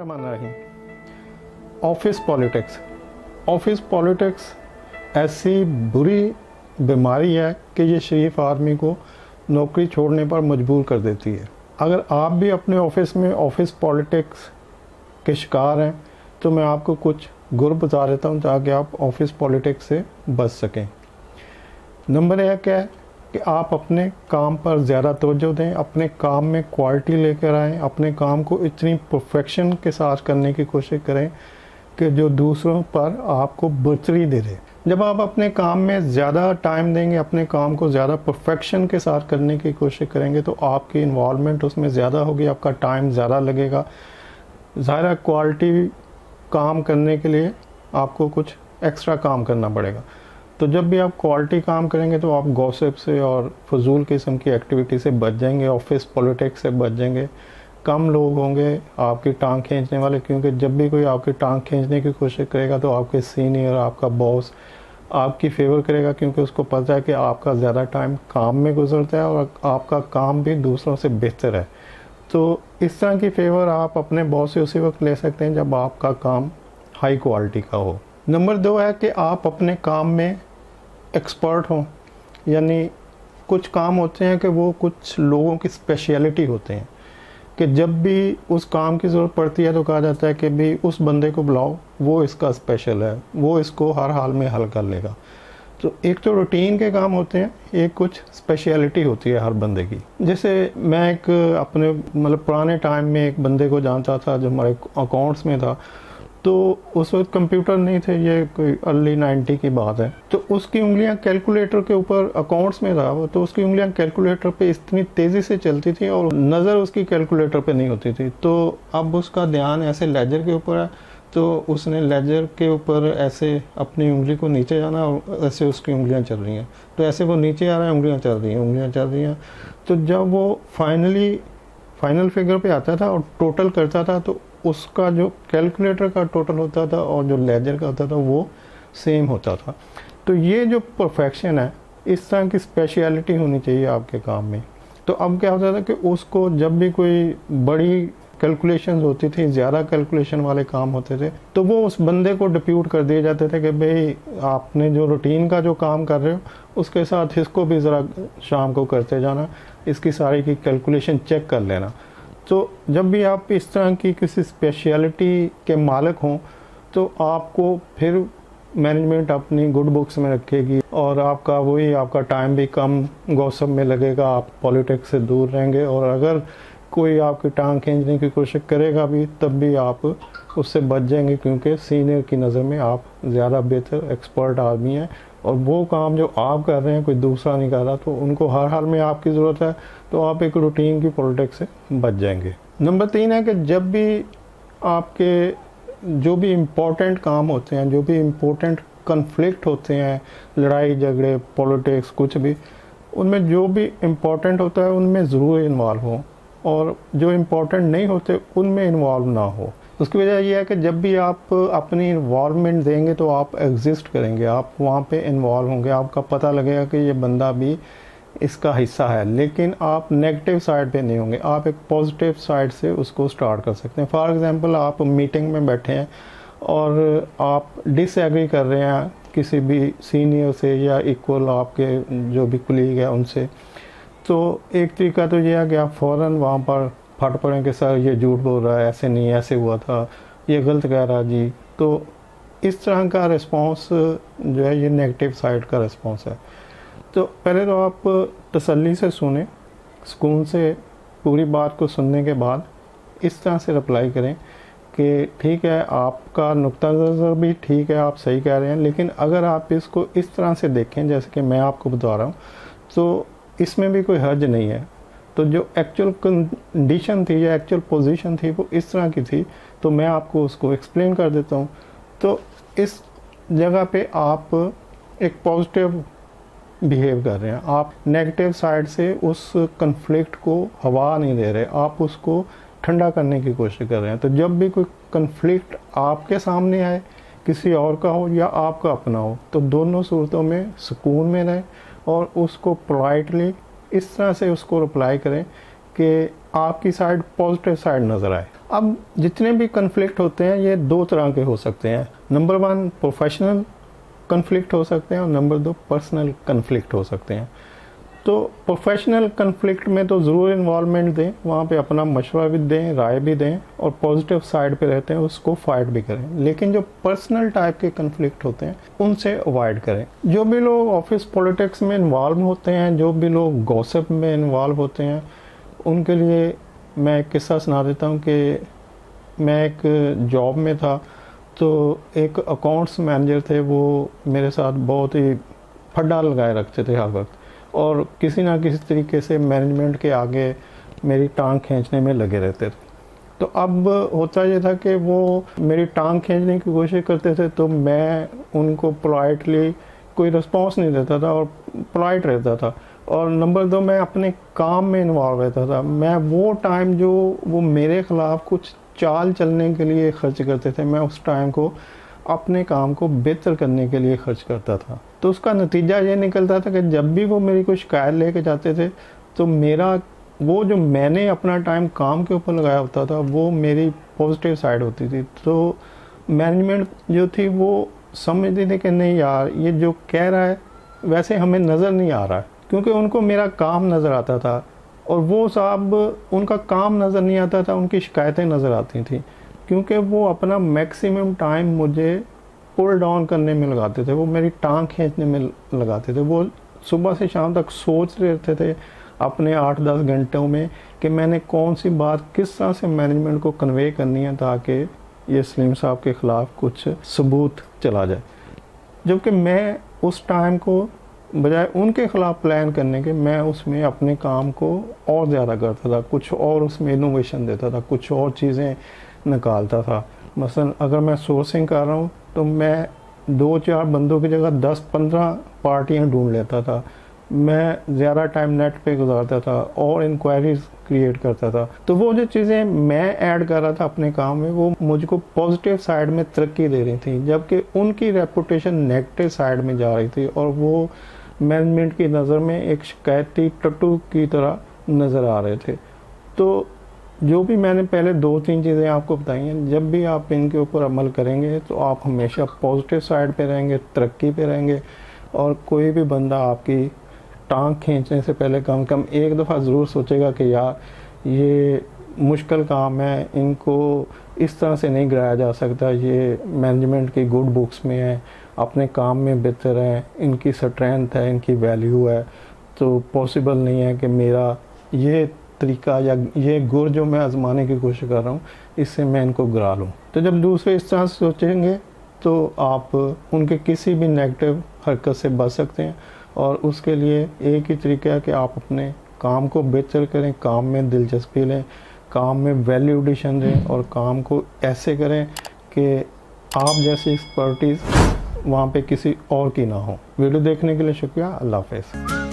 बिस्मिल्लाहिर्रहमानिर्रहीम। Office politics ऐसी बुरी बीमारी है कि ये शरीफ आदमी को नौकरी छोड़ने पर मजबूर कर देती है। अगर आप भी अपने ऑफिस में ऑफिस पॉलिटिक्स के शिकार हैं तो मैं आपको कुछ गुर बता देता हूँ ताकि आप ऑफिस पॉलिटिक्स से बच सकें। नंबर एक है कि आप अपने काम पर ज़्यादा तवज्जो दें, अपने काम में क्वालिटी लेकर आएँ, अपने काम को इतनी परफेक्शन के साथ करने की कोशिश करें कि जो दूसरों पर आपको बर्तरी दे दे। जब आप अपने काम में ज़्यादा टाइम देंगे, अपने काम को ज़्यादा परफेक्शन के साथ करने की कोशिश करेंगे तो आपकी इन्वॉल्वमेंट उसमें ज़्यादा होगी, आपका टाइम ज़्यादा लगेगा। ज़ाहिर है क्वालिटी काम करने के लिए आपको कुछ एक्स्ट्रा काम करना पड़ेगा। तो जब भी आप क्वालिटी काम करेंगे तो आप गॉसिप से और फजूल किस्म की एक्टिविटी से बच जाएंगे, ऑफिस पॉलिटिक्स से बच जाएंगे। कम लोग होंगे आपकी टांग खींचने वाले, क्योंकि जब भी कोई आपकी टांग खींचने की कोशिश करेगा तो आपके सीनियर, आपका बॉस आपकी फेवर करेगा, क्योंकि उसको पता है कि आपका ज़्यादा टाइम काम में गुजरता है और आपका काम भी दूसरों से बेहतर है। तो इस तरह की फेवर आप अपने बॉस से उसी वक्त ले सकते हैं जब आपका काम हाई क्वालिटी का हो। नंबर 2 है कि आप अपने काम में एक्सपर्ट हों, यानी कुछ काम होते हैं कि वो कुछ लोगों की स्पेशलिटी होते हैं कि जब भी उस काम की ज़रूरत पड़ती है तो कहा जाता है कि भाई उस बंदे को बुलाओ, वो इसका स्पेशल है, वो इसको हर हाल में हल कर लेगा। तो एक तो रूटीन के काम होते हैं, एक कुछ स्पेशलिटी होती है हर बंदे की। जैसे मैं एक अपने पुराने टाइम में एक बंदे को जानता था जो हमारे अकाउंट्स में था। तो उस वक्त कंप्यूटर नहीं थे, ये कोई अर्ली 90 की बात है। तो उसकी उंगलियां कैलकुलेटर के ऊपर, अकाउंट्स में था वो, तो उसकी उंगलियां कैलकुलेटर पे इतनी तेज़ी से चलती थी और नज़र उसकी कैलकुलेटर पे नहीं होती थी। तो अब उसका ध्यान ऐसे लेजर के ऊपर है, तो उसने लेजर के ऊपर ऐसे अपनी उंगली को नीचे जाना और ऐसे उसकी उंगलियां चल रही हैं। तो ऐसे वो नीचे आ रहा है, उंगलियां चल रही हैं। तो जब वो फाइनल फिगर पे आता था और टोटल करता था तो उसका जो कैलकुलेटर का टोटल होता था और जो लेजर का होता था वो सेम होता था। तो ये जो परफेक्शन है, इस तरह की स्पेशलिटी होनी चाहिए आपके काम में। तो अब क्या होता था कि उसको जब भी कोई बड़ी कैलकुलेशंस होती थी, ज़्यादा कैलकुलेशन वाले काम होते थे, तो वो उस बंदे को डिप्यूट कर दिए जाते थे कि भाई आपने जो रूटीन का जो काम कर रहे हो उसके साथ इसको भी ज़रा शाम को करते जाना, इसकी सारी की कैलकुलेशन चेक कर लेना। तो जब भी आप इस तरह की किसी स्पेशलिटी के मालिक हों तो आपको फिर मैनेजमेंट अपनी गुड बुक्स में रखेगी और आपका टाइम भी कम गॉसिप में लगेगा, आप पॉलिटिक्स से दूर रहेंगे। और अगर कोई आपकी टांग खींचने की कोशिश करेगा भी तब भी आप उससे बच जाएंगे, क्योंकि सीनियर की नज़र में आप ज़्यादा बेहतर एक्सपर्ट आदमी हैं और वो काम जो आप कर रहे हैं कोई दूसरा नहीं कर रहा, तो उनको हर हाल में आपकी ज़रूरत है, तो आप एक रूटीन की पॉलिटिक्स से बच जाएंगे। नंबर 3 है कि जब भी आपके जो भी इम्पोर्टेंट काम होते हैं, जो भी इम्पोर्टेंट कन्फ्लिक्ट होते हैं, लड़ाई झगड़े पॉलिटिक्स कुछ भी, उनमें जो भी इम्पोर्टेंट होता है उनमें ज़रूर इन्वॉल्व हो और जो इम्पोर्टेंट नहीं होते उनमें इन्वॉल्व ना हो। उसकी वजह यह है कि जब भी आप अपनी इन्वॉल्वमेंट देंगे तो आप एग्जिस्ट करेंगे, आप वहाँ पे इन्वॉल्व होंगे, आपका पता लगेगा कि ये बंदा भी इसका हिस्सा है, लेकिन आप नेगेटिव साइड पे नहीं होंगे, आप एक पॉजिटिव साइड से उसको स्टार्ट कर सकते हैं। फॉर एग्जांपल आप मीटिंग में बैठे हैं और आप डिसएग्री कर रहे हैं किसी भी सीनियर से या इक्वल आपके जो भी कुलीग है उनसे, तो एक तरीका तो ये है कि आप फ़ौरन वहाँ पर फट पड़ें कि सर ये झूठ बोल रहा है, ऐसे नहीं, ऐसे हुआ था, ये गलत कह रहा जी। तो इस तरह का रिस्पांस जो है ये नेगेटिव साइड का रिस्पांस है। तो पहले तो आप तसल्ली से सुने, सुकून से पूरी बात को सुनने के बाद इस तरह से रिप्लाई करें कि ठीक है, आपका नुक्ता नज़र भी ठीक है, आप सही कह रहे हैं, लेकिन अगर आप इसको इस तरह से देखें जैसे कि मैं आपको बता रहा हूँ तो इसमें भी कोई हर्ज नहीं है। तो जो एक्चुअल कंडीशन थी या एक्चुअल पोजीशन थी वो इस तरह की थी, तो मैं आपको उसको एक्सप्लेन कर देता हूँ। तो इस जगह पे आप एक पॉजिटिव बिहेव कर रहे हैं, आप नेगेटिव साइड से उस कन्फ्लिक्ट को हवा नहीं दे रहे, आप उसको ठंडा करने की कोशिश कर रहे हैं। तो जब भी कोई कन्फ्लिक्ट आपके सामने आए, किसी और का हो या आपका अपना हो, तो दोनों सूरतों में सुकून में रहें और उसको पोलाइटली इस तरह से उसको रिप्लाई करें कि आपकी साइड पॉजिटिव साइड नज़र आए। अब जितने भी कन्फ्लिक्ट होते हैं ये दो तरह के हो सकते हैं। नंबर 1 प्रोफेशनल कन्फ्लिक्ट हो सकते हैं और नंबर 2 पर्सनल कन्फ्लिक्ट हो सकते हैं। तो प्रोफेशनल कन्फ्लिक्ट में तो ज़रूर इन्वॉल्वमेंट दें, वहाँ पे अपना मशवरा भी दें, राय भी दें और पॉजिटिव साइड पे रहते हैं उसको फाइट भी करें। लेकिन जो पर्सनल टाइप के कन्फ्लिक्ट होते हैं उनसे अवॉइड करें। जो भी लोग ऑफिस पॉलिटिक्स में इन्वॉल्व होते हैं, जो भी लोग गॉसिप में इन्वॉल्व होते हैं, उनके लिए मैं एक किस्सा सुना देता हूँ कि मैं एक जॉब में था, तो एक अकाउंट्स मैनेजर थे, वो मेरे साथ बहुत ही फड्डा लगाए रखते थे हर वक्त और किसी ना किसी तरीके से मैनेजमेंट के आगे मेरी टांग खींचने में लगे रहते थे। तो अब होता ये था कि वो मेरी टांग खींचने की कोशिश करते थे, तो मैं उनको पोलाइटली कोई रिस्पॉन्स नहीं देता था और पोलाइट रहता था। और नंबर 2 मैं अपने काम में इन्वॉल्व रहता था। मैं वो टाइम जो वो मेरे ख़िलाफ़ कुछ चाल चलने के लिए ख़र्च करते थे, मैं उस टाइम को अपने काम को बेहतर करने के लिए खर्च करता था। तो उसका नतीजा ये निकलता था कि जब भी वो मेरी कोई शिकायत लेके जाते थे तो मेरा वो जो मैंने अपना टाइम काम के ऊपर लगाया होता था वो मेरी पॉजिटिव साइड होती थी। तो मैनेजमेंट जो थी वो समझती थी कि नहीं यार, ये जो कह रहा है वैसे हमें नज़र नहीं आ रहा है, क्योंकि उनको मेरा काम नज़र आता था और वो साहब उनका काम नज़र नहीं आता था, उनकी शिकायतें नज़र आती थी, क्योंकि वो अपना मैक्सिमम टाइम मुझे पुल डाउन करने में लगाते थे, वो मेरी टांग खींचने में लगाते थे। वो सुबह से शाम तक सोच रहते थे अपने 8-10 घंटों में कि मैंने कौन सी बात किस तरह से मैनेजमेंट को कन्वे करनी है ताकि ये सलीम साहब के ख़िलाफ़ कुछ सबूत चला जाए। जबकि मैं उस टाइम को बजाय उनके ख़िलाफ़ प्लान करने के, मैं उसमें अपने काम को और ज़्यादा करता था, कुछ और उसमें इनोवेशन देता था, कुछ और चीज़ें निकालता था। मसलन अगर मैं सोर्सिंग कर रहा हूँ तो मैं 2-4 बंदों की जगह 10-15 पार्टियाँ ढूंढ लेता था। मैं ज़्यादा टाइम नेट पे गुजारता था और इंक्वायरीज क्रिएट करता था। तो वो जो चीज़ें मैं ऐड कर रहा था अपने काम में वो मुझको पॉजिटिव साइड में तरक्की दे रही थी, जबकि उनकी रेपुटेशन नेगेटिव साइड में जा रही थी और वो मैनेजमेंट की नज़र में एक शिकायती टट्टू की तरह नज़र आ रहे थे। तो जो भी मैंने पहले 2-3 चीज़ें आपको बताई हैं, जब भी आप इनके ऊपर अमल करेंगे तो आप हमेशा पॉजिटिव साइड पे रहेंगे, तरक्की पे रहेंगे और कोई भी बंदा आपकी टांग खींचने से पहले कम से कम एक दफ़ा ज़रूर सोचेगा कि यार ये मुश्किल काम है, इनको इस तरह से नहीं गिराया जा सकता, ये मैनेजमेंट की गुड बुक्स में है, अपने काम में बेहतर है, इनकी स्ट्रेंथ है, इनकी वैल्यू है, तो पॉसिबल नहीं है कि मेरा ये तरीका या ये गुर जो मैं आजमाने की कोशिश कर रहा हूँ इससे मैं इनको गिरा लूँ। तो जब दूसरे इस तरह से सोचेंगे तो आप उनके किसी भी नेगेटिव हरकत से बच सकते हैं और उसके लिए एक ही तरीका है कि आप अपने काम को बेहतर करें, काम में दिलचस्पी लें, काम में वैल्यू एडिशन दें और काम को ऐसे करें कि आप जैसी एक्सपर्टीज़ वहाँ पे किसी और की ना हो। वीडियो देखने के लिए शुक्रिया। अल्लाह हाफ़िज़।